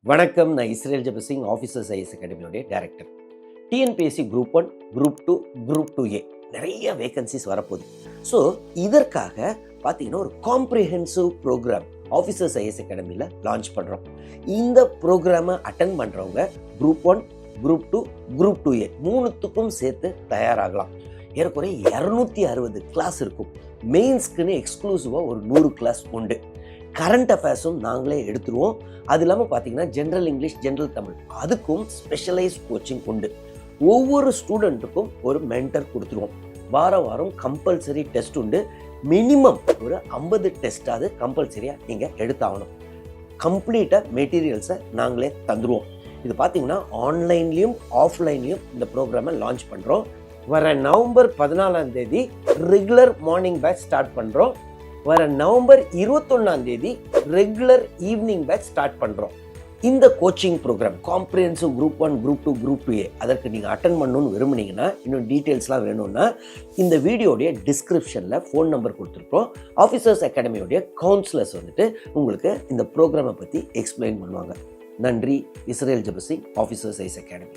வணக்கம், நான் Jebasingh Officers IAS Academy director. TNPSC Group 1, Group 2, Group 2A நிறைய vacancies வரப்போகுது. ஸோ இதற்காக பார்த்தீங்கன்னா ஒரு காம்ப்ரிஹென்சிவ் ப்ரோக்ராம் Officers IAS Academyயில் லான்ச் பண்ணுறோம். இந்த ப்ரோக்ராமை அட்டன் பண்ணுறவங்க Group 1, Group 2, Group 2A மூணுத்துக்கும் சேர்த்து தயாராகலாம். ஏறக்குறைய 260 கிளாஸ் இருக்கும். மெயின்ஸ்க்குன்னு எக்ஸ்க்ளூசிவாக ஒரு 100 கிளாஸ் உண்டு. கரண்ட் அஃபேர்ஸும் நாங்களே எடுத்துருவோம். அது இல்லாமல் பார்த்தீங்கன்னா ஜென்ரல் இங்கிலீஷ், ஜென்ரல் தமிழ் அதுக்கும் ஸ்பெஷலைஸ்ட் கோச்சிங் உண்டு. ஒவ்வொரு ஸ்டூடெண்ட்டுக்கும் ஒரு மென்டர் கொடுத்துருவோம். வாரம் கம்பல்சரி டெஸ்ட் உண்டு. மினிமம் ஒரு 50 டெஸ்ட்டாவது கம்பல்சரியாக நீங்கள் எடுத்தாகணும். கம்ப்ளீட்டாக மெட்டீரியல்ஸை நாங்களே தந்துடுவோம். இது பார்த்தீங்கன்னா ஆன்லைன்லேயும் ஆஃப்லைன்லேயும் இந்த ப்ரோக்ராமை லான்ச் பண்ணுறோம். வர November 14 regular morning batch start பண்ணுறோம். வர November 21 regular evening batch start பண்ணுறோம். இந்த coaching program comprehensive Group 1, Group 2, Group 2A அதற்கு நீங்கள் அட்டன் பண்ணணும்னு விரும்புனீங்கன்னா, இன்னும் டீட்டெயில்ஸ்லாம் வேணும்னா இந்த வீடியோடைய டிஸ்கிரிப்ஷனில் ஃபோன் நம்பர் கொடுத்துருக்கோம். ஆஃபீஸர்ஸ் அகாடமியோடைய கவுன்சிலர்ஸ் உங்களுக்கு இந்த ப்ரோக்ராமை பற்றி எக்ஸ்பிளைன் பண்ணுவாங்க. நன்றி. Jebasingh, Officers IAS Academy.